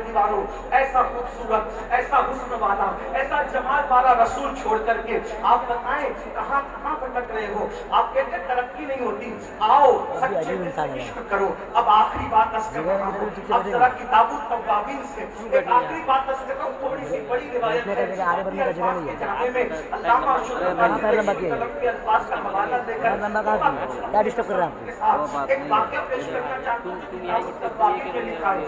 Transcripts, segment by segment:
دیوانوں ایسا خوبصورت ایسا حسن والا ایسا جمال والا رسول چھوڑ کر کے آپ بتائیں کہاں کہاں بھٹک رہے ہو؟ آپ کہتے ہیں ترقی نہیں ہوتی، آؤ سچے دل سے عشق کرو۔ اب آخری بات عرض کر رہا ہوں، اب ذرا کتاب التوابین سے ایک آخری بات عرض کر رہا ہوں، تھوڑی سی بڑی روایت ہے الفاظ کے جامع میں علامہ کے الفاظ کا حوالہ دے کر ایک واقعہ پیش کرنا چاہتا ہوں جو کتاب التوابین میں لکھا ہے۔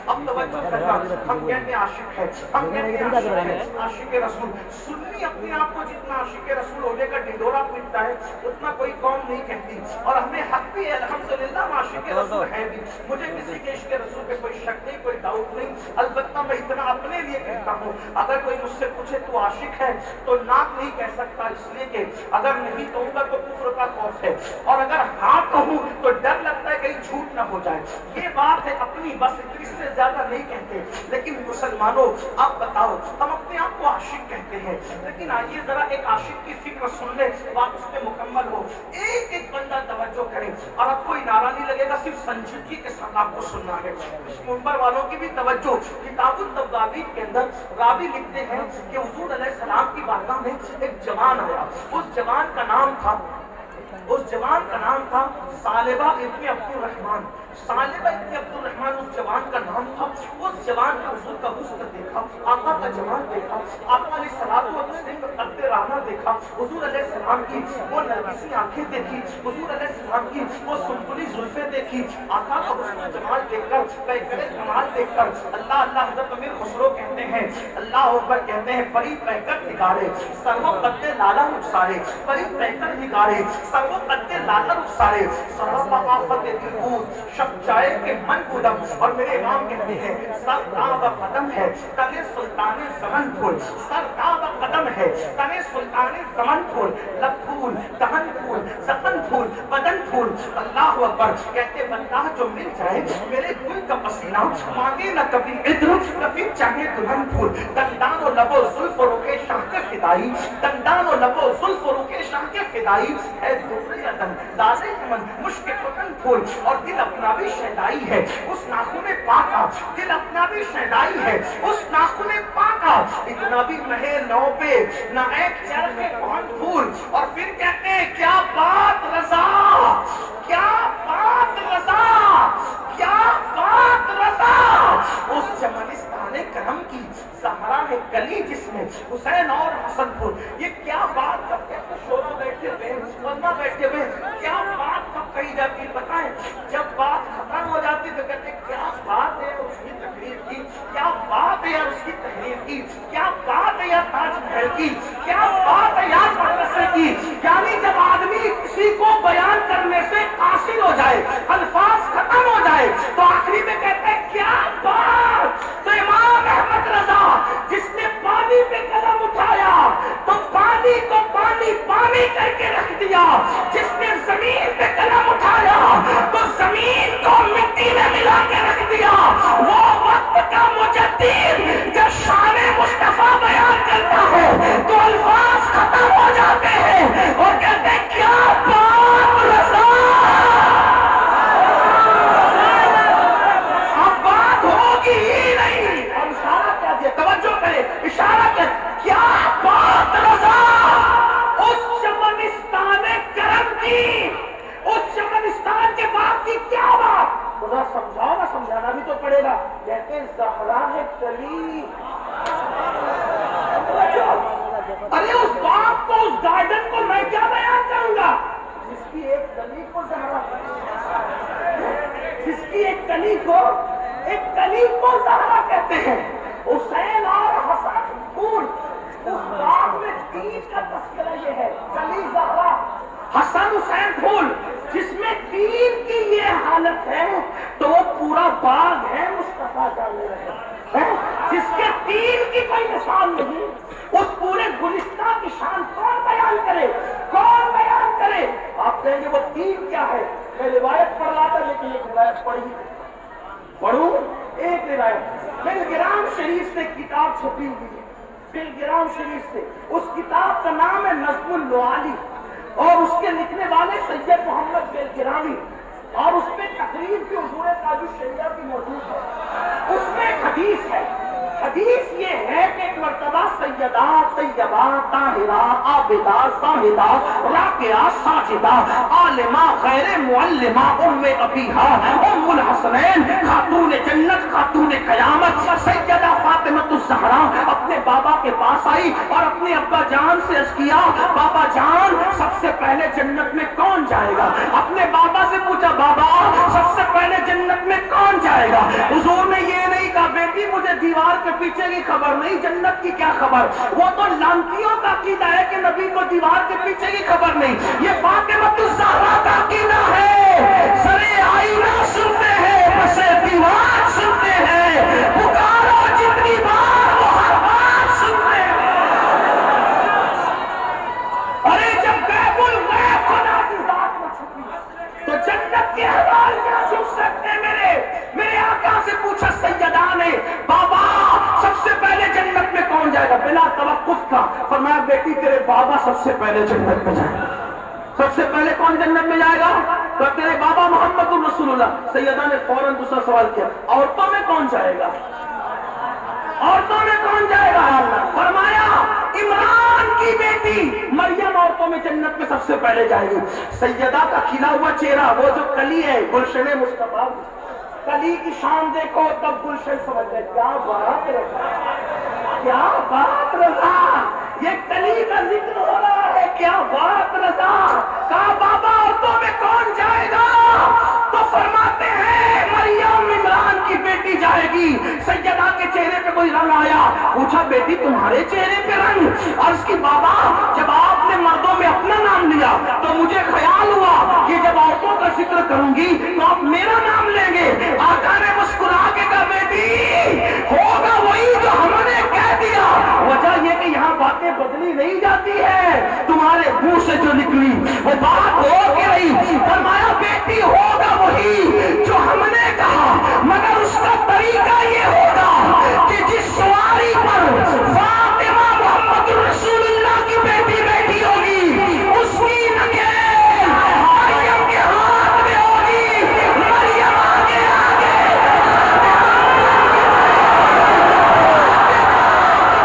اب توجہ کرنا، ہم کہتے ہیں عاشق ہے، ہم کہتے ہیں عاشق رسول، سنی اپنے آپ کو جتنا عاشق رسول ہونے کا ڈھنڈورا پیٹتا ہے اتنا کوئی قوم نہیں کہتی، اور ہمیں حق بھی ہے الحمدللہ عاشق رسول ہے بھی، مجھے کسی کے عشق رسول پہ کوئی شک نہیں، کوئی ڈاؤٹ نہیں، البتہ میں اتنا اپنے لیے کہتا ہوں اگر کوئی مجھ سے پوچھے تو عاشق ہے تو ناک نہیں کہہ سکتا، اس لیے کہ اگر نہیں کہوں گا تو کفر کا خوف ہے، اور اگر ہاں کہوں تو ڈر لگتا ہے کہیں جھوٹ نہ ہو جائے، یہ بات ہے اپنی، بس اس سے زیادہ نہیں کہتے۔ لیکن مسلمانوں آپ بتاؤ، ہم اپنے آپ کو عاشق کہتے ہیں، لیکن آئیے ذرا ایک عاشق کی فکر سن لیں، بات اس پہ مکمل ہو، ایک ایک بندہ توجہ کرے، اور اب کوئی نعرہ نہیں لگے گا، صرف سنجیدگی کے ساتھ آپ کو سننا ہے۔ اس منبر والوں کی بھی توجہ، کتاب التوابین کے اندر راوی لکھتے ہیں کہ حضور علیہ السلام کی بارگاہ میں ایک جوان آیا، اس جوان کا نام تھا ثعلبہ ابن عبد الرحمن، ثعلبہ ابن عبد الرحمن اس جوان کا نام تھا۔ اس جوان نے حضور کا حسن دیکھا، آقا کا جمال دیکھا، آقا علیہ الصلوۃ والتسلیم کا قد رعنا دیکھا، حضور علیہ السلام کی وہ نرگسی آنکھیں دیکھی، حضور علیہ السلام کی وہ سنبلی زلفیں دیکھی، آقا کا حسن جمال دیکھ کر، پیکر کمال دیکھ کر اللہ اللہ حضرت امیر خسرو کہتے ہیں، اللہ اکبر کہتے ہیں، پری پیکر نگارے سرو قد لالا رخسارے، پری پیکر نگارے سرو قد لالا رخسارے، سراب آفت دلبود شب جائے کے من بودم، اور میرے امام کہتے ہیں سر تاب قدم ہے تنے سلطان زمن پھول، سر تاب قدم ہے تنے سلطان زمن پھول، لب پھول دہن پھول زبن پھول بدن پھول، اللہ اکبر کہتے بندہ جو مل جائے میرے دل کا پسینہ، مانگے نہ کبھی عطر کبھی چاہے دلہن پھول، دندان و لب و زلف و رخ شاہ کے فدائی، دندان و لب و زلف و رخ شاہ کے فدائی ہے دور عدن لازے من مشک فتن پھول، اور دل اپنا بھی شیدائی ہے اس ناخن پاکا، دل اپنا بھی شیدائی ہے اس ناخن پاکا، اتنا بھی مہے نو پہ نہ ایک چرخ کون پھول، اور پھر کہتے ہیں کیا بات رضا، کیا بات رضا، کیا بات رضا، اس چمنستان کرم کی زہرا ہے کلی جس میں حسین اور حسن پھول، یہ کیا بات کب کہتے شورا بیٹھے ہوئے ورنہ بیٹھے ہوئے، کیا بات کب کہی جاتی بتائیں، جب بات ختم ہو جاتی تو کہتے کیا بات ہے اس کی تقریر کی، کیا بات ہے یار اس کی تحریر کی، کیا بات ہے یار تاج محل کی، کیا بات ہے یار مدرسے کی، یعنی جب آدمی کسی کو بیان کرنے سے حاصل ہو جائے، الفاظ ختم ہو جائے تو آخری میں کہتے ہیں کیا بات، تو امام احمد رضا جس نے پانی پہ قلم اٹھایا تو پانی کو پانی پانی کر کے رکھ دیا، جس نے زمین پہ قلم اٹھایا تو زمین کو مٹی میں ملا کے رکھ دیا، وہ وقت کا مجدد جب شان مصطفیٰ بیان کرتا ہے تو الفاظ ختم ہو جاتے ہیں اور کہتے ہیں کیا بات رضا، اب بات ہوگی ہی نہیں، اور اشارہ کیا دیا، توجہ کرے، اشارہ کیا بات رضا، اس چمنستان کرم کی، اس چمنستان کے بعد کی کیا بات، خدا سمجھاؤ نا، سمجھانا بھی تو پڑے گا، کہتے ہیں زہرا ہے کلی، ارے اس باغ کو اس گارڈن کو میں کیا بیان کروں گا، جس کی ایک کلی کو زہرا، جس کی ایک کلی کو زہرا کہتے ہیں، حسین اور حسن پھول، اس باغ میں دین کا تذکرہ یہ ہے، کلی زہرا حسن حسین پھول، جس میں دین کی یہ حالت ہے تو وہ پورا باغ ہے مصطفیٰ کا ہے، جس کے دین کی کوئی مثال نہیں، اس پورے گلستان کی شان کون بیان کرے، کون بیان کرے، آپ کہیں گے وہ دین کیا ہے، میں روایت پڑھ رہا تھا لیکن ایک روایت پڑھوں ایک روایت، بلگرام شریف سے کتاب چھپی ہوئی ہے، بلگرام شریف سے، اس کتاب کا نام ہے نظم اللعالی، اور اس کے لکھنے والے سید محمد بلگرامی، اور اس میں تقریر کی حضور تاج الشریعہ کی موجود ہے، اس میں ایک حدیث ہے، حدیث یہ ہے کہ ایک مرتبہ سیدہ طیبہ طاہرہ عابدہ زاہدہ راکعہ ساجدہ عالمہ غیر معلمہ ام ابیہا ام الحسنین خاتون جنت خاتون قیامت سیدہ فاطمہ الزہرا اپنے بابا کے پاس آئی اور اپنے ابا جان سے عرض کیا بابا جان سب سے پہلے جنت میں کون جائے گا؟ اپنے بابا سے پوچھا بابا سب سے پہلے جنت میں کون جائے گا؟ حضور نے یہ نہیں کہا بیٹی مجھے دیوار کے پیچھے کی خبر نہیں، جنت کی کیا خبر؟ وہ تو لانتیوں کا عقیدہ ہے کہ نبی کو دیوار کے پیچھے کی خبر نہیں، یہ فاطمہ الزہرا کا عقیدہ ہے سرے آئینہ سنتے ہیں بسے دیوار سنتے ہیں، پکارو جتنی بار وہ ہر بار سنتے ہیں۔ ارے جب غیب الغیب خدا کی ذات میں چھپی تو جنت کے احوال کیا چھپ سکتے؟ میرے آقا سے پوچھا سیدہ نے بابا سب سے پہلے جنت میں کون جائے گا؟ بلا توقف کا فرمایا بیٹی تیرے بابا سب سے پہلے جنت میں جائے گا۔ سب سے پہلے کون جنت میں جائے گا؟ تو تیرے بابا محمد الرسول اللہ۔ سیدہ نے فوراً دوسرا سوال کیا عورتوں میں کون جائے گا؟ عورتوں میں کون جائے گا؟ فرمایا عمران کی بیٹی مریم عورتوں میں جنت میں سب سے پہلے جائے گی۔ سیدہ کا کھلا ہوا چہرہ، وہ جو کلی ہے گلشن مصطفیٰ، کلی کی شان دیکھو تب گلشن سمجھ گئے۔ کیا بات رضا، کیا بات رضا، یہ کلی کا ذکر ہو رہا ہے، کیا بات رضا۔ کہا بابا عورتوں میں کون جائے گا؟ تو فرماتے ہیں مریم عمران کی بیٹی جائے گی۔ سیدہ کے چہرے پہ کوئی رنگ آیا، پوچھا بیٹی تمہارے چہرے پہ رنگ؟ عرض کی بابا جب آپ نے مردوں میں اپنا نام لیا تو مجھے خیال ہوا کہ جب عورتوں کا ذکر کروں گی تو آپ میرا نام لیں گے۔ آقا نے مسکرا کے کہا بیٹی ہوگا وہی جو ہم نے کہہ دیا، وجہ یہ کہ یہاں باتیں بدلی نہیں جاتی ہے، تمہارے منہ سے جو نکلی وہ بات ہو کے رہی۔ فرمایا بیٹی ہوگا وہی جو ہم نے کہا، مگر اس کا طریقہ یہ ہوگا کہ جس سواری پر فاطمہ محمد رسول اللہ کی بیٹی بیٹھی ہوگی اس کی نکیل مریم کے ہاتھ میں ہوگی، مریم آگے آگے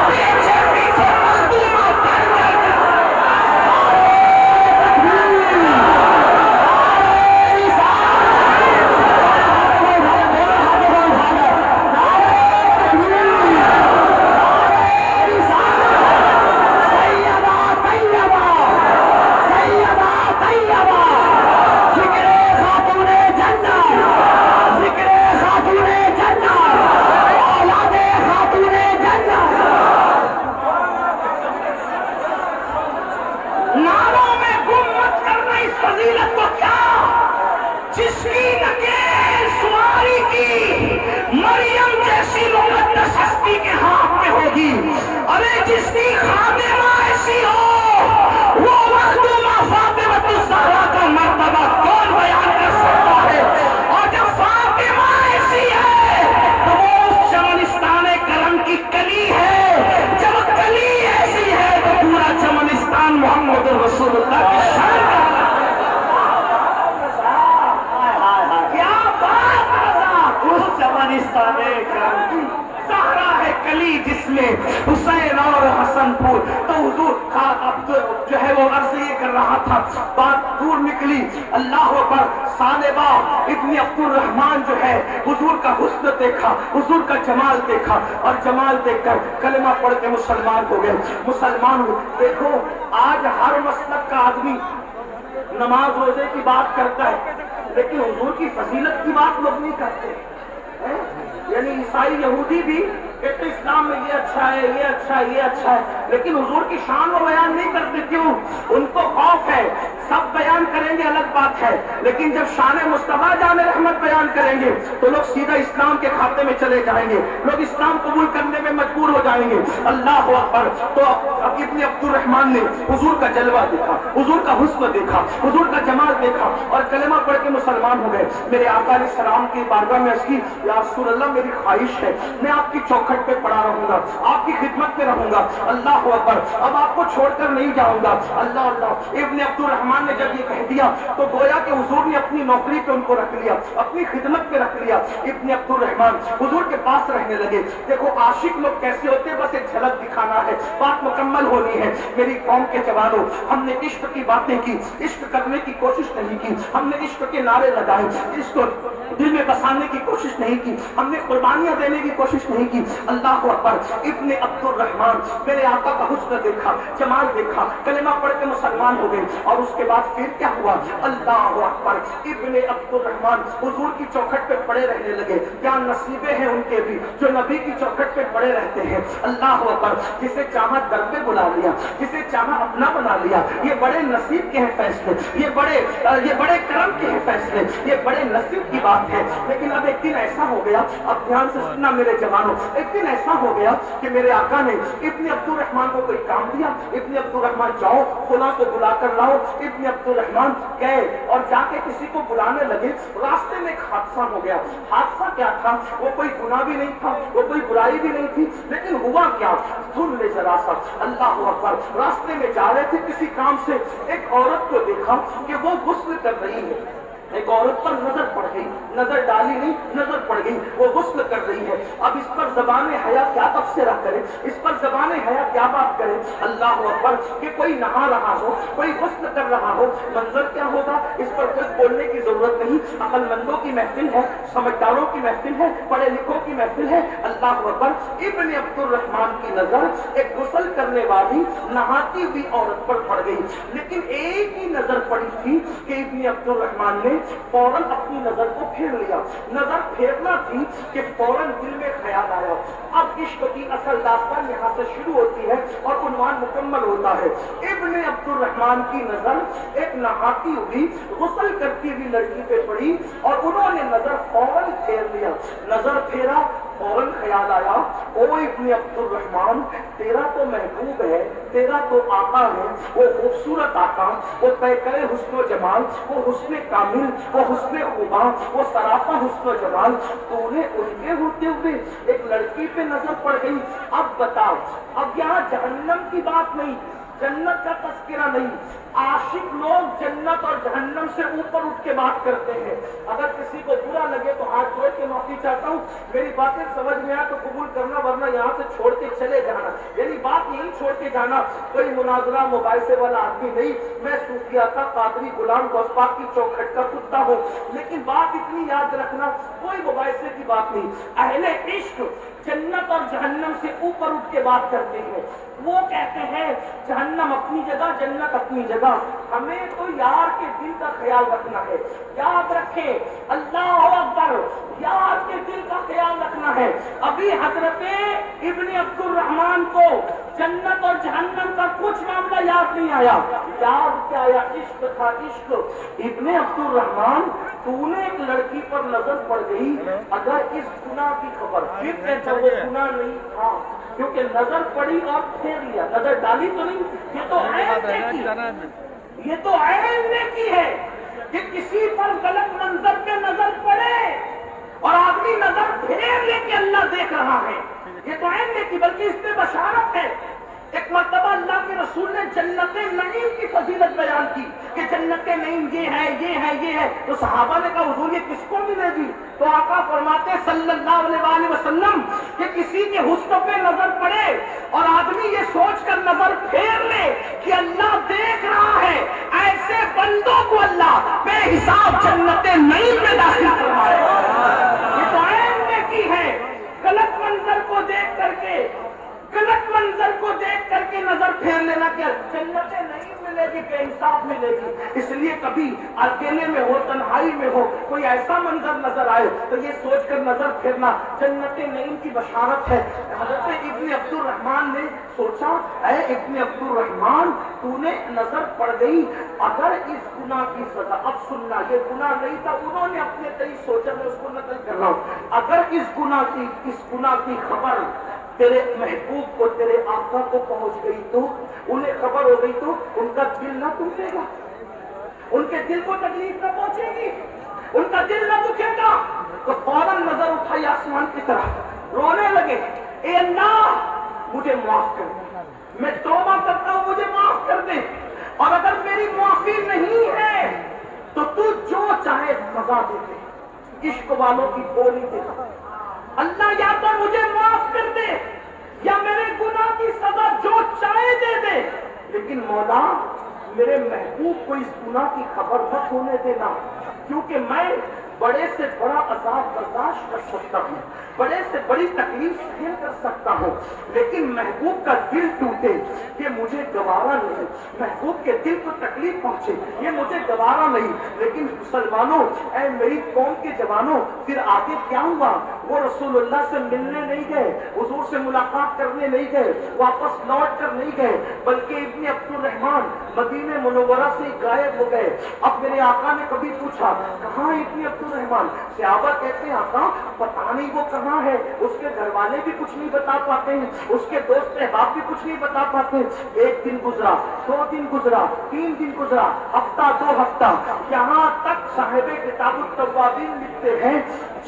پیچھے پیچھے مخدومہ بن کر حسین اور حسن پور تو حضور اب جو ہے وہ عرض یہ کر رہا تھا، بات دور نکلی۔ اللہ اکبر، سالبہ ابن عبد الرحمن جو ہے حضور کا حسن دیکھا، حضور کا جمال دیکھا اور جمال دیکھ کر کلمہ پڑھ کے مسلمان ہو گئے، مسلمان ہو۔ دیکھو آج ہر مسلک کا آدمی نماز روزے کی بات کرتا ہے لیکن حضور کی فضیلت کی بات لوگ نہیں کرتے، یعنی عیسائی یہودی بھی کہتے اسلام میں یہ اچھا ہے یہ اچھا ہے یہ اچھا ہے، لیکن حضور کی شان وہ بیان نہیں کرتے۔ کیوں؟ ان کو خوف ہے، سب بیان کریں گے الگ بات ہے، لیکن جب شان مصطفیٰ جان رحمت بیان کریں گے تو لوگ سیدھا اسلام کے کھاتے میں چلے جائیں گے، لوگ اسلام قبول کرنے میں مجبور ہو جائیں گے۔ اللہ اکبر۔ تو اب ابن عبد الرحمن نے حضور کا جلوہ دیکھا، حضور کا حسن دیکھا، حضور کا جمال دیکھا اور کلمہ پڑھ کے مسلمان ہو گئے۔ میرے آقا علیہ السلام کی بارگاہ میں عرض کی یا رسول اللہ میری خواہش ہے میں آپ کی چوکھٹ پہ پڑا رہوں گا، آپ کی خدمت میں رہوں گا۔ اللہ اکبر۔ اب آپ کو چھوڑ کر نہیں جاؤں گا۔ اللہ اللہ۔ ابن عبد الرحمن رحمان نے جب یہ کہہ دیا تو گویا کہ حضور نے اپنی نوکری پہ ان کو رکھ لیا, اپنی خدمت پہ رکھ لیا. ابن عبد الرحمان حضور کے پاس رہنے لگے. دیکھو عاشق لوگ کیسے ہوتے ہیں, بس ایک جھلک دکھانا ہے, بات مکمل ہونی ہے. میری قوم کے جوانوں, ہم نے عشق کی باتیں کی, عشق کرنے کی کوشش نہیں کی, ہم نے عشق کے نعرے لگائے, عشق کو دل میں بسانے کی کوشش نہیں کی, ہم نے قربانیاں دینے کی کوشش نہیں کی. اللہ اکبر. ابن عبد الرحمان میرے آقا کا حسن دیکھا, جمال دیکھا, کلمہ پڑھ کے مسلمان ہو گئے. اور اس کے بعد پھر کیا ہوا؟ اللہ اکبر. ابن عبد الرحمان حضور کی چوکھٹ پہ پڑے رہنے لگے. کیا نصیبے ہیں ان کے بھی جو نبی کی چوکھٹ پہ پڑے رہتے ہیں. اللہ اکبر. جسے چاہا در پہ بلا لیا, جسے چاہا اپنا بنا لیا. یہ بڑے نصیب کے ہیں فیصلے, یہ بڑے کرم کے ہیں فیصلے, یہ بڑے نصیب کی بات ہے. لیکن اب ایک دن ایسا ہو گیا, اب دھیان سے سننا میرے جوانوں, ایک دن ایسا ہو گیا کہ میرے آقا نے ابن عبد الرحمان کو کوئی کام دیا. ابن عبد الرحمان جاؤ فلاں کو بلا کر لاؤ. ابن عبد الرحمان گئے اور جا کے کسی کو بلانے لگے. راستے میں ایک حادثہ ہو گیا. حادثہ کیا تھا؟ وہ کوئی گناہ بھی نہیں تھا, وہ کوئی برائی بھی نہیں تھی, لیکن ہوا کیا؟ سن لے ذرا سا. اللہ اکبر. راستے میں جا رہے تھے کسی کام سے, ایک عورت کو دیکھا کہ وہ غسل کر رہی ہے. ایک عورت پر نظر پڑ گئی, نظر ڈالی نہیں, نظر پڑ گئی, وہ غسل کر رہی ہے. اب اس پر زبان حیا کیا تبصرہ کرے, اس پر زبان حیا کیا بات کرے. اللہ اکبر. کہ کوئی نہا رہا ہو, کوئی غسل کر رہا ہو, منظر کیا ہوگا؟ اس پر کچھ بولنے کی ضرورت نہیں. عقل مندوں کی محفل ہے, سمجھداروں کی محفل ہے, پڑھے لکھوں کی محفل ہے. اللہ اکبر. ابن عبد الرحمان کی نظر ایک غسل کرنے والی نہاتی ہوئی عورت پر پڑ گئی. لیکن ایک ہی نظر پڑی تھی کہ ابن عبد الرحمان نے فوراً اپنی نظر کو پھیر لیا. نظر پھیرنا تھی کہ فوراً دل میں خیال آیا. اب عشق کی اصل داستان یہاں سے شروع ہوتی ہے اور عنوان مکمل ہوتا ہے. ابن عبد الرحمان کی نظر ایک نہاتی ہوئی غسل کرتی ہوئی لڑکی پہ پڑی اور انہوں نے نظر فوراً پھیر لیا. نظر پھیرا, فوراً خیال آیا, او ابن عبد الرحمان, تیرا تو محبوب ہے, تیرا تو آقا ہے, وہ خوبصورت آقا, وہ پیکرے حسن و جمال, وہ حسن کامل, وہ حسن خوبا, وہ سراپا حسن و جمال, تو نے ان کے ہوتے ہوئے ایک لڑکی پہ نظر پڑ گئی. اب بتاؤ, اب یہاں جہنم کی بات نہیں, جنت کا تذکرہ نہیں. عاشق لوگ جنت اور جہنم سے اوپر اٹھ کے بات کرتے ہیں. اگر کسی کو برا لگے تو ہاتھ جوڑ کے معافی چاہتا ہوں, میری باتیں سمجھ میں آئے تو قبول کرنا, ورنہ یہاں سے چھوڑ کے چلے جانا. یعنی بات یہی چھوڑ کے جانا, کوئی مناظرہ مباحثے والا آدمی نہیں. میں صوفیہ کا قادری غلام غوث پاک کی چوکھٹ کا کتا ہوں, لیکن بات اتنی یاد رکھنا, کوئی مباحثے کی بات نہیں. اہل عشق جنت اور جہنم سے اوپر اٹھ کے بات کرتے ہیں. وہ کہتے ہیں جہنم اپنی جگہ, جنت اپنی جگہ, ہمیں تو یار کے دل کا خیال رکھنا ہے. یاد رکھیں, اللہ اکبر, یار کے دل کا خیال رکھنا ہے. ابھی حضرت ابن عبد الرحمان کو جنت اور جہنم کا کچھ معاملہ یاد نہیں آیا. یاد کیا آیا؟ عشق تھا, عشق. ابن عبد الرحمان, تو نے ایک لڑکی پر نظر پڑ گئی, اگر اس گناہ کی خبر, پھر کہتا وہ گناہ نہیں تھا, کیونکہ نظر پڑی اور پھیر لیا, نظر ڈالی تو نہیں. یہ تو عین نیکی, یہ تو عین نیکی ہے کہ کسی پر غلط منظر پہ نظر پڑے اور آدمی نظر پھیر لے کہ اللہ دیکھ رہا ہے. یہ تو عین نیکی, بلکہ اس میں بشارت ہے. ایک مرتبہ اللہ کے رسول نے جنت نعیم کی فضیلت بیان کی کہ جنت نعیم یہ ہے, یہ ہے, یہ ہے. تو صحابہ نے کہا حضور یہ کس کو ملے گی؟ تو آقا فرماتے صلی اللہ علیہ وسلم کہ کسی کے حسن پہ نظر پڑے اور آدمی یہ سوچ کر نظر پھیر لے کہ اللہ دیکھ رہا ہے, ایسے بندوں کو اللہ بے حساب جنت نعیم میں داخل فرمائے. یہ تو عین نیکی ہے. غلط منظر کو دیکھ کر کے, غلط منظر کو دیکھ کر کے نظر پھیر لینا کہ جنت نہیں ملے گی, بے حساب ملے گی. اس لیے کبھی اکیلے میں ہو, تنہائی میں ہو, کوئی ایسا منظر نظر آئے تو یہ سوچ کر نظر پھیرنا جنت نعیم کی بشارت ہے. حضرت ابن عبد الرحمان نے سوچا, اے ابن عبد الرحمان, تو نے نظر پڑ گئی, اگر اس گناہ کی سزا, اب سننا, یہ گناہ نہیں تھا, انہوں نے اپنے تئیں سوچا, میں اس کو نقل کر رہا ہوں. اگر اس گناہ کی خبر تیرے محبوب کو, تیرے آقا کو پہنچ گئی تو, انہیں خبر ہو گئی تو ان کا دل نہ ٹوٹے گا, ان کے دل کو تکلیف نہ پہنچے گی, ان کا دل نہ دکھے گا. تو فوراً نظر اٹھائی آسمان کی طرف, رونے لگے, اے اللہ مجھے معاف کر دے, میں توبہ کرتا ہوں, مجھے معاف کر دے. اور اگر میری معافی نہیں ہے تو تو جو چاہے سزا دے دے، عشق والوں کی بولی دے دے، اللہ یا تو مجھے معاف کر دے یا میرے گناہ کی سزا جو چاہے دے دے، لیکن مولا میرے محبوب کو اس گناہ کی خبر مت ہونے دینا، کیونکہ میں بڑے سے بڑا عذاب برداشت کر سکتا ہوں، بڑے سے بڑی تکلیف سہن کر سکتا ہوں، لیکن محبوب کا دل ٹوٹے یہ مجھے گوارا نہیں، محبوب کے دل کو تکلیف پہنچے یہ مجھے گوارا نہیں۔ لیکن مسلمانوں، اے میری قوم کے جوانوں، پھر آگے کیا ہوا؟ وہ رسول اللہ سے ملنے نہیں گئے، حضور سے ملاقات کرنے نہیں گئے، واپس لوٹ کر نہیں گئے، بلکہ ابن عبد الرحمن مدینہ منورہ سے غائب ہو گئے۔ اب میرے آقا نے کبھی پوچھا کہاں ابن عبد الرحمن؟ صحابہ کہتے ہیں آقا پتہ نہیں وہ کہاں ہے، اس کے گھر والے بھی کچھ نہیں بتا پاتے ہیں، اس کے دوست احباب بھی کچھ نہیں بتا پاتے۔ ایک دن گزرا، 2 دن گزرا، 3 دن گزرا، ہفتہ 2 ہفتہ، یہاں تک صاحب کتاب التوابین لکھتے ہیں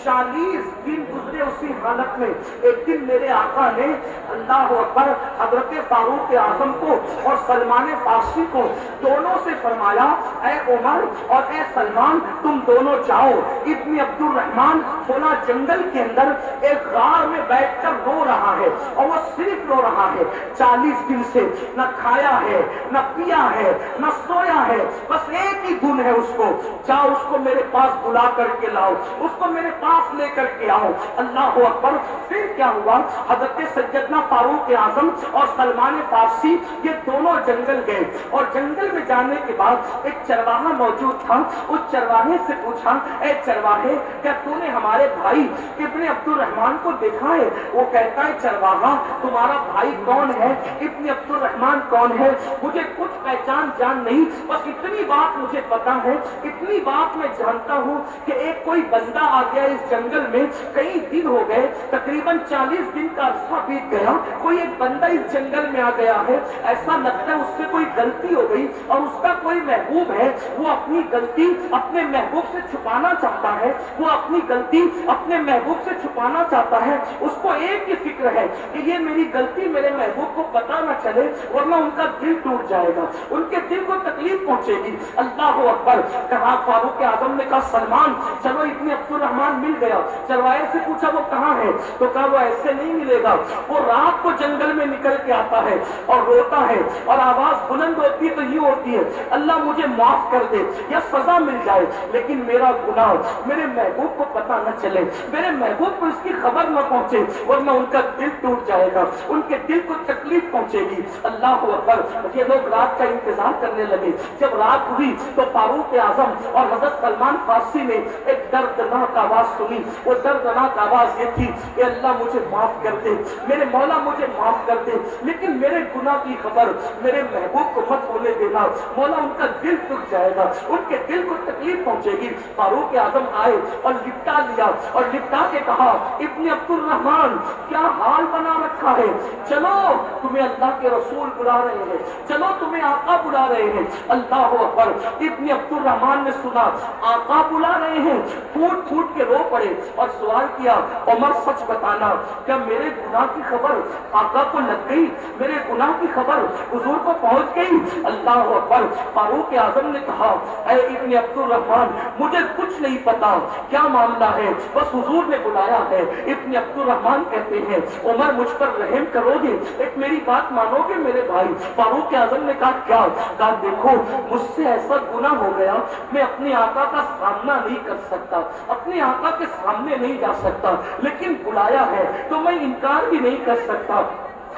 40 دن گزرے اسی حالت میں۔ ایک دن میرے آقا نے اللہ اکبر حضرت فاروق اعظم کو اور سلمان فارسی کو دونوں سے فرمایا اے عمر اور اے سلمان تم دونوں جاؤ، ابن عبد الرحمن فلاں جنگل کے اندر ایک غار میں بیٹھ کر رو رہا ہے، اور وہ صرف رو رہا ہے، 40 دن سے نہ کھایا ہے نہ پیا ہے نہ سویا ہے، بس ایک ہی دھن ہے اس کو، جاؤ اس کو میرے پاس بلا کر کے لاؤ، اس کو میرے پاس لے کر کے آؤ۔ اللہ اکبر۔ پھر کیا ہوا؟ حضرت سیدنا فاروق اعظم اور سلمان فارسی یہ دونوں جنگل گئے، اور جنگل میں جانے کے بعد ایک چرواہا موجود تھا، اس چرواہے سے پوچھا اے چرواہے کیا تو نے ہمارے بھائی ابن عبد الرحمن کو دیکھا ہے؟ وہ کہتا ہے چرواہا تمہارا بھائی کون ہے؟ ابن عبد الرحمن کون ہے؟ مجھے کچھ پہچان جان نہیں، بس اتنی بات مجھے پتا ہے، اتنی بات میں جانتا ہوں کہ ایک کوئی بندہ آ گیا اس جنگل میں، کئی دن ہو گئے، تقریباً 40 دن کا عرصہ بیت گیا، کوئی ایک بندہ اس جنگل میں آ گیا ہے، ایسا لگتا ہے اس سے کوئی غلطی ہو گئی، اور اس کا کوئی محبوب ہے، وہ اپنی غلطی اپنے محبوب سے چھپانا چاہتا ہے، وہ اپنی غلطی اپنے محبوب سے چھپانا چاہتا ہے، اس کو ایک ہی فکر ہے کہ یہ میری غلطی میرے محبوب کو پتا نہ چلے ورنہ ان کا دل ٹوٹ جائے گا، ان کے دل کو تکلیف پہنچے گی۔ اللہ اکبر۔ کہا فاروق اعظم نے کہا سلمان چلو ابن عبد الرحمن مل گیا۔ چرواہے سے پوچھا وہ کہاں ہے؟ تو کہا وہ ایسے نہیں ملے گا، وہ رات کو جنگل میں نکل کے آتا ہے اور روتا ہے اور آواز بلند ہوتی ہے تو یہ ہوتی ہے اللہ مجھے معاف کر دے یا سزا مل جائے، لیکن میرا گناہ میرے محبوب کو پتا نہ چلے، میرے محبوب کو اس کی خبر نہ پہنچے ورنہ ان کا دل ٹوٹ جائے گا، ان کے دل کو تکلیف پہنچے گی۔ اللہ اکبر۔ یہ لوگ رات کا انتظار کرنے لگے، جب رات ہوئی تو فاروق اعظم اور حضرت سلمان فارسی نے ایک دردناک آواز سنی، وہ دردناک آواز یہ تھی کہ اللہ مجھے معاف کر دے، میرے مولا مجھے معاف کر دے، لیکن میرے گناہ کی خبر میرے محبوب کو مت ہونے دینا، مولا ان کا دل ٹوٹ جائے گا، ان کے دل کو تکلیف پہنچے گی۔ فاروق اعظم آئے اور لپٹا لیا اور لپٹا کے کہا ابن عبد الرحمن کیا حال بنا رکھا ہے، چلو تمہیں اللہ کے رسول بلا رہے ہیں، چلو تمہیں آقا بلا رہے ہیں۔ اللہ اکبر۔ ابن عبد الرحمن نے سنا آقا بلا رہے ہیں، پھوٹ پھوٹ کے رو پڑے اور سوال کیا عمر سچ بتانا کیا میرے گناہ کی خبر آقا کو لگ گئی، میرے گناہ کی خبر حضور کو پہنچ گئی؟ اللہ اکبر۔ فاروق اعظم نے کہا اے ابن عبد الرحمن مجھے کچھ نہیں پتا کیا معاملہ ہے، بس حضور نے بلایا ہے۔ ابن عبد الرحمن کہتے ہیں عمر مجھ پر رحم کرو گے، ایک میری بات مانو گے میرے بھائی؟ فاروق اعظم نے کہا کیا؟ کہا دیکھو مجھ سے ایسا گناہ ہو گیا، میں اپنے آقا کا سامنا نہیں کر سکتا، اپنے آقا کے سامنے نہیں جا سکتا، لیکن بلایا ہے تو میں انکار بھی نہیں کر سکتا۔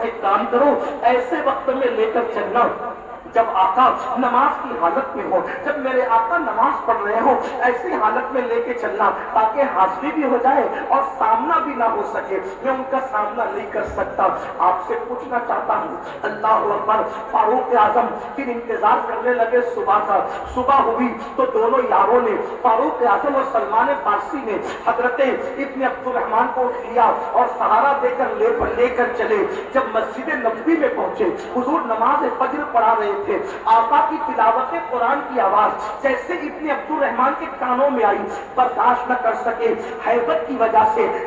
ایک کام کرو ایسے وقت میں لے کر چلنا جب آقا نماز کی حالت میں ہو، جب میرے آقا نماز پڑھ رہے ہو، ایسی حالت میں لے کے چلنا تاکہ حاضری بھی ہو جائے اور سامنا بھی نہ ہو سکے، میں ان کا سامنا نہیں کر سکتا۔ آپ سے پوچھنا چاہتا ہوں اللہ اکبر۔ فاروق اعظم پھر انتظار کرنے لگے صبح کا، صبح ہوئی تو دونوں یاروں نے فاروق اعظم اور سلمان فارسی نے حضرت ابن عبد الرحمن کو لیا اور سہارا دے کر لے کر چلے۔ جب مسجد نبوی میں پہنچے حضور نماز فجر پڑھا رہے تھے، آقا کی تلاوت قرآن کی آواز جیسے ابن عبد الرحمن کے کانوں میں آئی، برداشت نہ کر سکے، ہیبت کی وجہ سے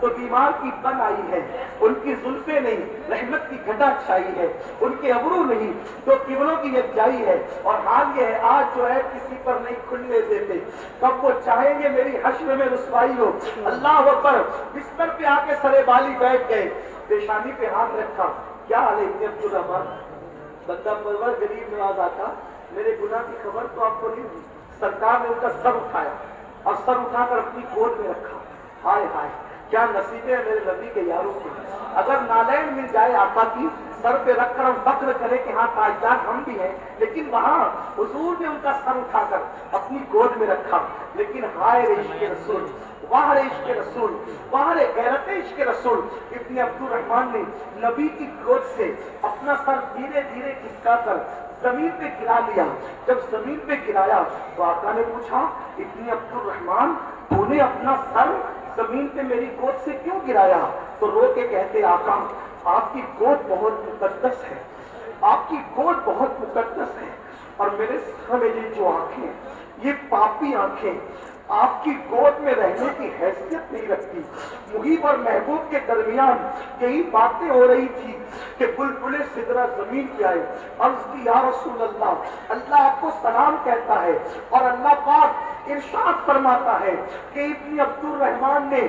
تو بیمار کی بن آئی ہے، ان کی زلفیں نہیں رحمت کی گھٹا چھائی ہے، ان کے ابرو نہیں تو قبلوں کی یکجائی ہے، اور حال یہ ہے آج جو ہے کسی پر نہیں کھلنے دیتے، کب وہ چاہیں گے میری حشر میں رسوائی ہو۔ اللہ اکبر، بستر پہ آ کے سرے بالی بیٹھ گئے، پیشانی پہ ہاتھ رکھا، کیا حال ہے ابن عبدالرحمان؟ بندہ پرور غریب نواز آقا، میرے گناہ کی خبر تو آپ کو نہیں ہوئی۔ سرکار نے ان کا سر اٹھایا اور سر اٹھا کر اپنی گود میں رکھا۔ ہائے ہائے کیا نصیبیں ہیں میرے نبی کے یاروں کے، اگر نالین مل جائے آقا کی سر پہ رکھ کر ہم فخر کریں کہ ہاں تاجدار ہم بھی ہیں، لیکن وہاں حضور نے ان کا سر اٹھا کر اپنی گود میں رکھا۔ لیکن ہائے عشق رسول، باہر عشق رسول، باہر غیرت عشق رسول، ابن عبدالرحمان نے نبی کی گود سے اپنا سر دھیرے دھیرے کھسکا کر زمین پہ گرا لیا۔ جب زمین پہ گرایا تو آقا نے پوچھا ابن عبدالرحمان تو نے اپنا سر زمین پہ میری گود سے کیوں گرایا؟ تو رو کے کہتے آقا آپ کی گود بہت مقدس ہے، آپ کی گود بہت مقدس ہے، اور میرے سر میں یہ جو آنکھیں یہ پاپی آنکھیں آپ کی گود میں رہنے کی حیثیت نہیں رکھتی۔ محیب اور محبوب کے درمیان یہی باتیں ہو رہی تھی کہ بلبل سدرہ زمین پہ آئے، عرض کی یا رسول اللہ، اللہ آپ کو سلام کہتا ہے، اور اللہ پاک ارشاد فرماتا ہے کہ ابن عبدالرحمان نے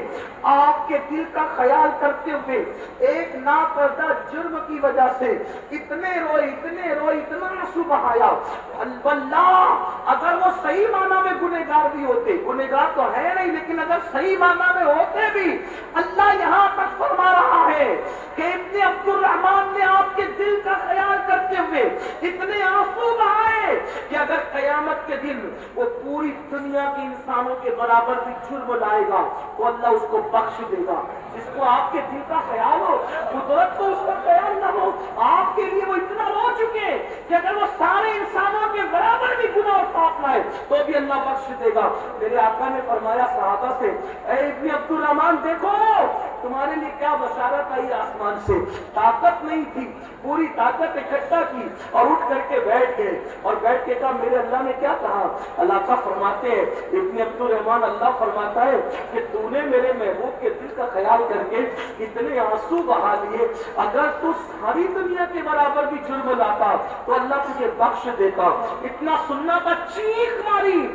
آپ کے دل کا خیال کرتے ہوئے ایک ناپردہ جرم کی وجہ سے اتنے روئے اتنا آنسو بہایا۔ واللہ اگر وہ صحیح معنی میں گنہگار بھی ہوتے، گنہگار تو ہے نہیں لیکن اگر صحیح معنی میں ہوتے بھی، اللہ یہاں تک فرما رہا ہے کہ ابن عبدالرحمان نے آپ کے دل کا خیال کرتے ہوئے اتنے آنسو بہائے کہ اگر قیامت کے دن وہ پوری دنیا کے انسانوں کے برابر بھی جرم لائے گا تو اللہ اس کو بخش دے گا۔ جس کو آپ کے دل کا خیال ہو، قدرت کو اس کا خیال نہ ہو، آپ کے لیے وہ اتنا رو چکے کہ اگر وہ سارے انسانوں کے برابر بھی گناہ اور پاپ لائے تو بھی اللہ بخش دے گا۔ میرے آقا نے فرمایا صحابہ سے، اے ابن عبدالرحمان دیکھو تمہارے لیے کیا بشارت آئی آسمان سے۔ طاقت نہیں تھی، پوری طاقت اکٹھا کی اور اٹھ کر کے بیٹھ گئے، اور بیٹھ کے کہا میرے اللہ نے کیا کہا؟ اللہ کا فرماتے ہیں ابن عبدالرحمان، اللہ فرماتا ہے کہ تو نے میرے محبوب کے دل کا خیال کر کے اتنے آنسو بہا لیے، اگر تو ساری دنیا کے برابر بھی جرم لاتا تو اللہ تجھے بخش دیتا۔ اتنا سننا کا چیخ ماری،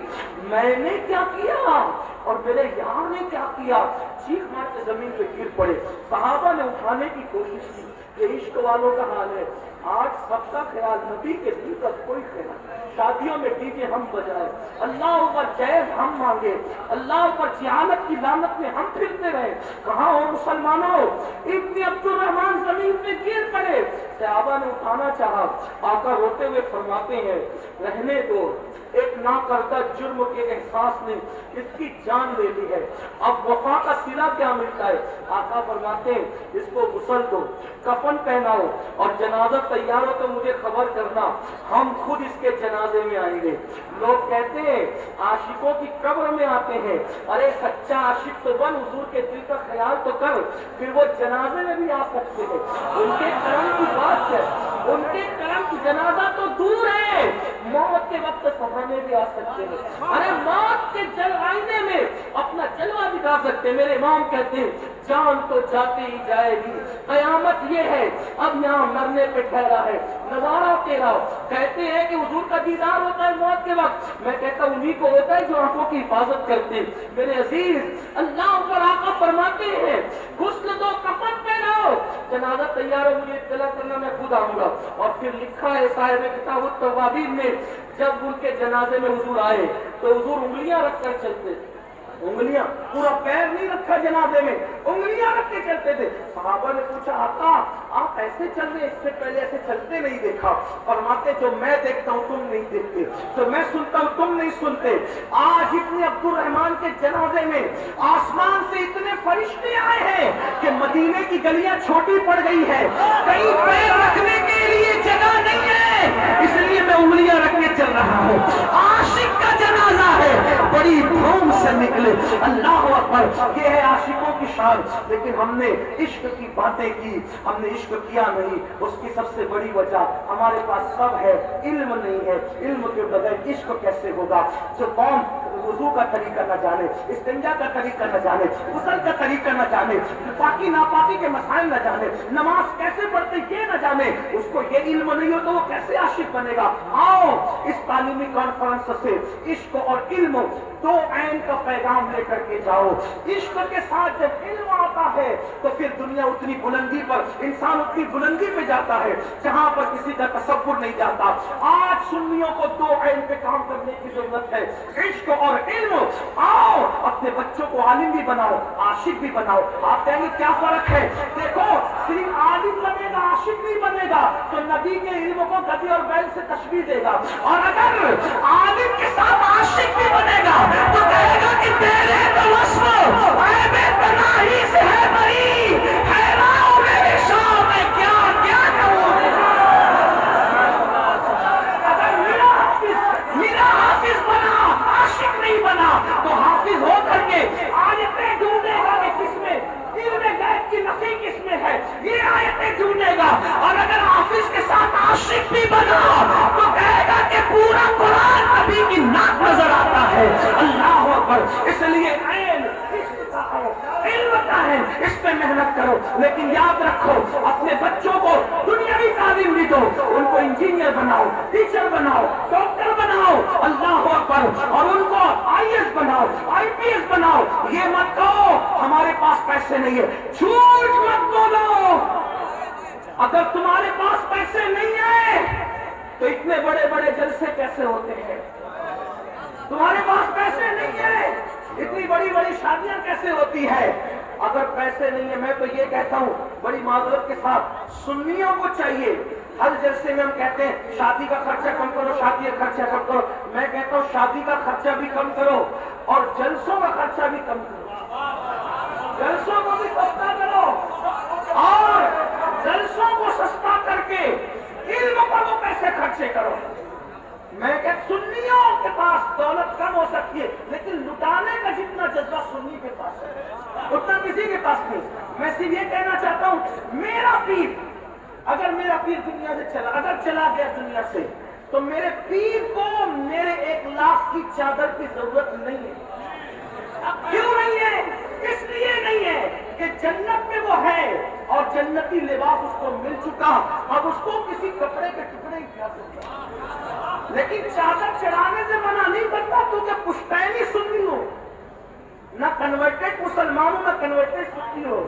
میں نے کیا کیا اور میرے یار نے کیا کیا؟ چیخ مار کے زمین پہ گر پڑے۔ صحابہ نے اٹھانے کی کوشش کی، یہ عشق والوں کا حال ہے۔ آج سب کا خیال، نبی کے دل کا کوئی خیال، شادیوں میں ڈی جے ہم بجائے، اللہ اوپر جائز ہم مانگے، اللہ اوپر جہالت کی لعنت میں ہم پھرتے رہے۔ کہاں ہو مسلمانوں؟ ابن عبدالرحمان زمین پہ گر پڑے، صحابہ نے اٹھانا چاہا، آقا روتے ہوئے فرماتے ہیں رہنے دو، ایک نہ کردہ جرم کے احساس نے اس کی جان لے لی ہے، اب وفا کا صلہ کیا ملتا ہے؟ آقا فرماتے ہیں اس کو غسل دو، کفن پہناؤ، اور جنازہ تیار ہو تو مجھے خبر کرنا، ہم خود اس کے جنازے میں آئیں گے۔ لوگ کہتے ہیں عاشقوں کی قبر میں آتے ہیں، ارے سچا عاشق تو بن، حضور کے دل کا خیال تو کر، پھر وہ جنازے میں بھی آ سکتے ہیں۔ ان کے کرم کی بات ہے، ان کے کرم کی، جنازہ تو دور ہے، موت کے وقت سفر میں بھی آ سکتے ہیں، ارے موت کے آئینے میں اپنا جلوہ دکھا سکتے ہیں۔ میرے امام کہتے ہیں جان تو جاتی ہی جائے گی، قیامت یہ ہے اب یہاں مرنے پہ ٹھہرا ہے، نظارہ تیرا۔ کہتے ہیں کہ حضور کا دیدار ہوتا ہے موت کے وقت، میں کہتا ہوں انہی کو ہوتا ہے جو آنکھوں کی حفاظت کرتے ہیں۔ میرے عزیز، اللہ پر آقا فرماتے ہیں غسل دو، کفن پہناؤ، جنازہ تیار ہو، مجھے اطلاع کرنا، میں خود آؤں گا۔ اور پھر لکھا ہے صاحب کتاب التوابین میں، جب ان کے جنازے میں حضور آئے تو حضور انگلیاں رکھ کر چلتے تھے، انگلیاں، پورا پیر نہیں رکھا جنازے میں، انگلیاں رکھ کے چلتے تھے۔ صحابہ نے پوچھا آقا آپ ایسے چل رہے، اس سے پہلے ایسے چلتے نہیں دیکھا۔ فرماتے جو میں دیکھتا ہوں تم نہیں دیکھتے، جو میں سنتا ہوں تم نہیں سنتے۔ آج ابن عبدالرحمان کے جنازے میں آسمان سے اتنے فرشتے آئے ہیں کہ مدینے کی گلیاں چھوٹی پڑ گئی ہے، کہیں پیر رکھنے کے لیے جگہ نہیں ہے، اس لیے میں انگلیاں رکھ کے چل رہا ہوں۔ عاشق کا جنازہ ہے، بڑی دھوم سے نکلے، اللہ اکبر، یہ ہے عاشقوں کی شان۔ لیکن ہم نے عشق کی باتیں کی، ہم نے عشق کیا نہیں۔ اس کی سب سے بڑی وجہ ہمارے پاس سب ہے، علم نہیں ہے، علم کے بغیر عشق کیسے ہوگا؟ جو قوم وضو کا طریقہ نہ جانے، استنجا کا طریقہ نہ جانے، غسل کا طریقہ نہ جانے، پاکی ناپاکی کے مسائل نہ جانے، نماز کیسے پڑھتے یہ نہ جانے، اس کو یہ علم نہیں ہو تو وہ کیسے عاشق بنے گا؟ آؤ اس تعلیمی کانفرنس سے عشق اور علم دو عین کا پیغام لے کر کے جاؤ۔ عشق کے ساتھ جب علم آتا ہے تو پھر دنیا اتنی بلندی پر، انسان اتنی بلندی پہ جاتا ہے جہاں پر کسی کا تصور نہیں جاتا۔ آج سنیوں کو دو عین پہ کام کرنے کی ضرورت ہے، عشق اور علم۔ آؤ اپنے بچوں کو عالم بھی بناؤ، عاشق بھی بناؤ۔ آپ کہیں گے کیا فرق ہے؟ دیکھو صرف عالم بنے گا عاشق نہیں بنے گا تو نبی کے علم کو گدھے اور بیل سے تشبیہ دے گا، اور اگر عالم کے ساتھ عاشق بھی بنے گا تو کہے گا کہ تیرے تو وصف عیب تنہائی سے ہے بری، حیران ہوں میری شاہ میں کیا کیا کروں۔ اگر میرا حافظ بنا عاشق نہیں بنا تو حافظ ہو کر کے آیتیں ڈھونڈے گا کہ کس میں علم غیب کی نفی کس میں ہے، یہ آیتیں ڈھونڈے گا۔ اور اگر حافظ کے ساتھ عاشق بھی بنا تو کہے گا کہ پورا قرآن نبی کی ناک نظر آتا ہے۔ اللہ اکبر۔ اس لیے علم کا ہے، اس پہ محنت کرو، لیکن یاد رکھو اپنے بچوں کو دنیاوی تعلیم بھی دو، ان کو انجینئر بناؤ، ٹیچر بناؤ، ڈاکٹر بناؤ، اللہ اکبر، اور ان کو آئی ایس بناؤ، آئی پی ایس بناؤ۔ یہ مت کہو ہمارے پاس پیسے نہیں ہے، جھوٹ مت بولو۔ اگر تمہارے پاس پیسے نہیں ہیں تو اتنے بڑے بڑے جلسے کیسے ہوتے ہیں؟ تمہارے پاس پیسے نہیں ہیں اتنی بڑی بڑی شادیاں کیسے ہوتی ہے؟ اگر پیسے نہیں ہیں، میں تو یہ کہتا ہوں بڑی معذرت کے ساتھ، سنیوں کو چاہیے ہر جلسے میں ہم کہتے ہیں شادی کا خرچہ کم کرو، شادی کا خرچہ کم کرو، میں کہتا ہوں شادی کا خرچہ بھی کم کرو اور جلسوں کا خرچہ بھی کم کرو، جلسوں کو بھی سستا کرو، اور جلسوں کو سستا کر کے علم پر وہ پیسے خرچے کرو۔ میں کہ سنیوں کے پاس دولت کم ہو سکتی ہے لیکن لٹانے کا جتنا جذبہ سنی کے پاس ہے اتنا کسی کے پاس نہیں۔ میں صرف یہ کہنا چاہتا ہوں میرا پیر، اگر میرا پیر دنیا سے چلا گیا دنیا سے تو میرے پیر کو میرے 1 لاکھ کی چادر کی ضرورت نہیں ہے۔ کیوں نہیں ہے؟ اس لیے نہیں ہے کہ جنت میں وہ ہے اور جنتی لباس اس کو مل چکا، اب اس کو کسی کپڑے کے ٹکڑے ہی کیا سکتا، لیکن چادر چڑھانے سے منع نہیں کرتا تو کہ پشتینی سنی ہو، نہ کنورٹڈ مسلمان ہو نہ کنورٹڈ سنی ہو،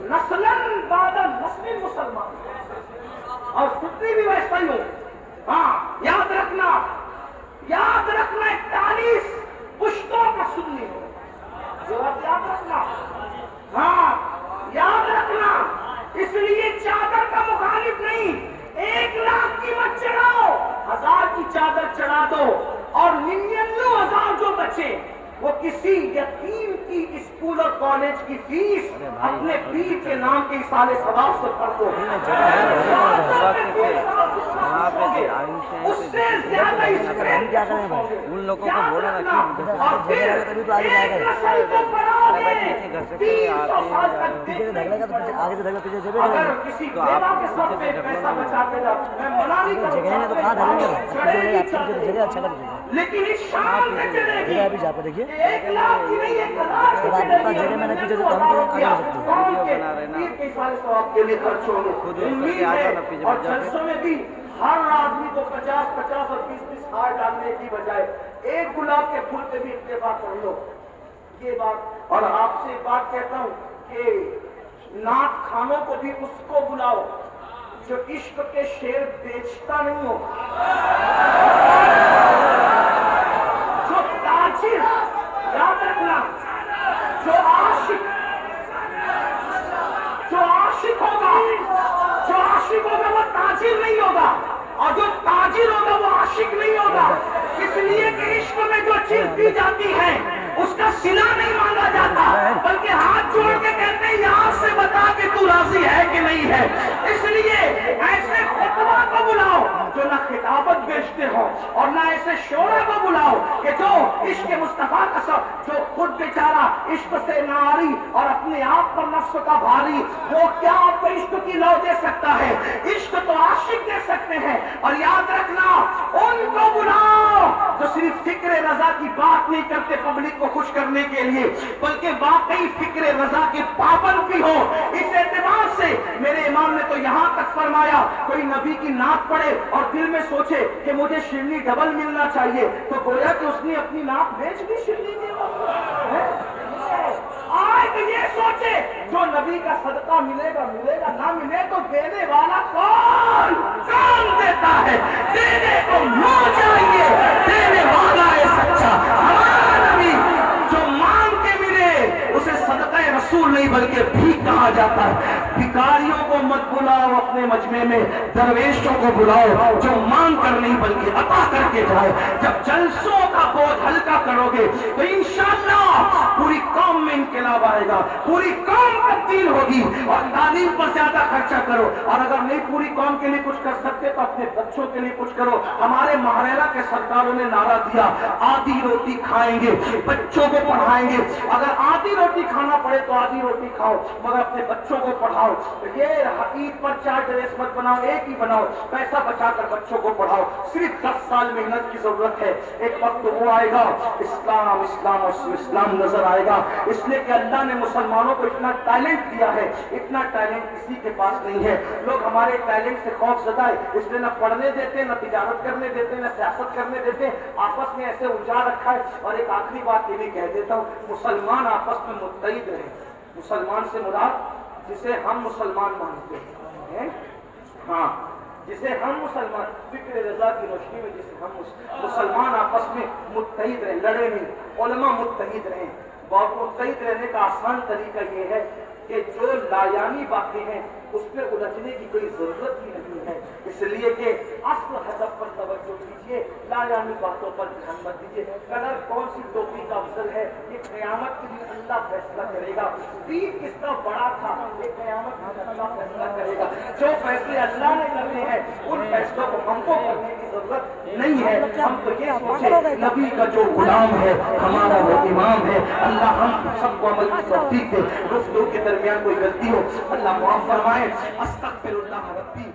نسلن بعد نسل مسلمان، اور سنی بھی ویسا ہی ہو۔ ہاں یاد رکھنا 41 پشتوں کا سنی ہو، یاد رکھنا، ہاں یاد رکھنا۔ اس لیے چادر کا مخالف نہیں، 1 لاکھ کی مت چڑھاؤ، 1000 کی چادر چڑھا دو، اور 99,000 جو بچے وہ کسی یتیم کی اسکول اور کالج کی فیس اپنے پیر کے نام کے اصالے ثواب سے پڑھ دو، اس سے زیادہ ان لوگوں کو بولا نا اور پھر ایک نسل کو بڑھا دیں 300 سال تک اگر کسی بیوہ کے ساتھ میں پیسہ بچا کے جا، میں منع نہیں کروں، لیکن اس شان سے چلے گی 1 لاکھ کی نہیں 1,000 کی چلے گی، پیر کے سارے ثواب کے لیے خرچ ہوگی۔ امید ہے اور جلسوں میں بھی ہر آدمی کو 50 اور 20 ہار ڈالنے کی بجائے 1 گلاب کے پھول پہ بھی اتفاق کر لو، یہ بات۔ اور آپ سے ایک بات کہتا ہوں کہ نعت خانوں کو بھی اس کو بلاؤ جو عشق کے شعر بیچتا نہیں ہو، جو تاجر، یاد رکھنا، جو عاشق ہوگا وہ تاجر نہیں ہوگا، اور جو تاجر ہوگا وہ عاشق نہیں ہوگا، اس لیے کہ عشق میں جو چیز دی جاتی ہے اس کا صلہ نہیں مانگا جاتا بلکہ ہاتھ جوڑ کے کہتے ہیں یار سے بتا کہ تو راضی ہے کہ نہیں ہے۔ اس لیے ایسے خطبہ کو بلاؤ جو نہ خطابت بیچتے ہو اور نہ ایسے شعرا کو بلاؤ کہ جو عشق مصطفیٰ کا سب جو خود بیچارہ عشق سے ناری اور اپنے آپ پر نفس کا بھاری، وہ کیا آپ کو عشق کی لو دے سکتا ہے؟ عشق تو عاشق دے سکتے ہیں۔ اور یاد رکھنا، ان کو بلاؤ جو صرف فکر رضا کی بات نہیں کرتے پبلک کو خوش کرنے کے لیے، بلکہ واقعی فکر رضا کے پابند بھی ہو۔ اس اعتبار سے میرے امام نے تو یہاں تک فرمایا، کوئی نبی کی نعت پڑھے اور دل میں سوچے کہ مجھے شرنی ڈبل ملنا چاہیے، تو گویا کہ اس نے اپنی نعت بیچ دی شرنی کے آئے تو یہ سوچے جو نبی کا صدقہ ملے گا ملے گا، نہ ملے تو دینے والا کون دیتا ہے؟ دینے کو منہ چاہیے، دینے والا ہے سچا ہمارا نبی۔ جو مانگ کے ملے اسے صدقہ رسول نہیں بلکہ بھیک کہا جاتا ہے۔ بھکاریوں کو مت بلاؤ اپنے مجمع میں، درویشوں کو بلاؤ جو مانگ کر نہیں بلکہ عطا کر کے جائے۔ جب جلسوں کا بوجھ ہلکا کرو گے تو انشاءاللہ پوری قوم میں انقلاب آئے گا، پوری قوم تبدیل ہوگی۔ اور تعلیم پر زیادہ خرچہ کرو، اور اگر نہیں پوری قوم کے لیے کچھ کر سکتے تو اپنے بچوں کے لیے کچھ کرو۔ ہمارے مہریرا کے سرداروں نے نعرہ دیا، آدھی روٹی کھائیں گے، بچوں کو پڑھائیں گے۔ اگر آدھی روٹی کھانا پڑے تو آدھی روٹی کھاؤ، مگر اپنے بچوں کو پڑھاؤ۔ یہ عید پر 4 ڈریس مت بناؤ، ایک ہی بناؤ، پیسہ بچا کر بچوں کو پڑھاؤ۔ صرف 10 سال محنت کی ضرورت ہے، ایک وقت وہ آئے گا اسلام اسلام اور اسلام نظر آئے گا۔ اس لیے کہ اللہ نے مسلمانوں کو اتنا ٹیلنٹ دیا ہے، اتنا ٹیلنٹ کسی کے پاس نہیں ہے۔ لوگ ہمارے ٹیلنٹ سے خوف زدہ ہے، اس لیے نہ پڑھنے دیتے، نہ تجارت کرنے دیتے، نہ سیاست کرنے دیتے، آپس میں ایسے الجھا رکھا ہے۔ اور ایک آخری بات یہ بھی کہہ دیتا ہوں، مسلمان آپس میں متحد رہیں۔ مسلمان سے مراد جسے ہم مسلمان مانتے ہیں، ہاں جسے ہم مسلمان فکر رضا کی روشنی میں جسے ہم مسلمان آپس میں متحد رہیں، لڑے نہیں، علماء متحد رہیں۔ بہت متحد رہنے کا آسان طریقہ یہ ہے کہ جو لایانی باتیں ہیں اس میں الجھنے کی کوئی ضرورت ہی نہیں ہے، اس لیے کہ اصل ہدف پر توجہ کیجیے، لایانی باتوں پر دھیان مت دیجیے۔ کلر کون سی ٹوپی کا افضل ہے یہ قیامت کے دن اللہ فیصلہ کرے گا۔ دین کس کا بڑا تھا یہ قیامت کے دن اللہ فیصلہ کرے گا۔ جو فیصلے اللہ نے کرنے ہیں ان فیصلوں کو ہم کو کرنے کی ضرورت نہیں ہے۔ ہم تو یہ سوچے نبی کا جو غلام ہے ہمارا وہ امام ہے۔ اللہ ہم سب کو عمل کی توفیق دے۔ گفتگو کے درمیان کوئی غلطی ہو اللہ معاف فرمائے۔ استغفر اللہ ربی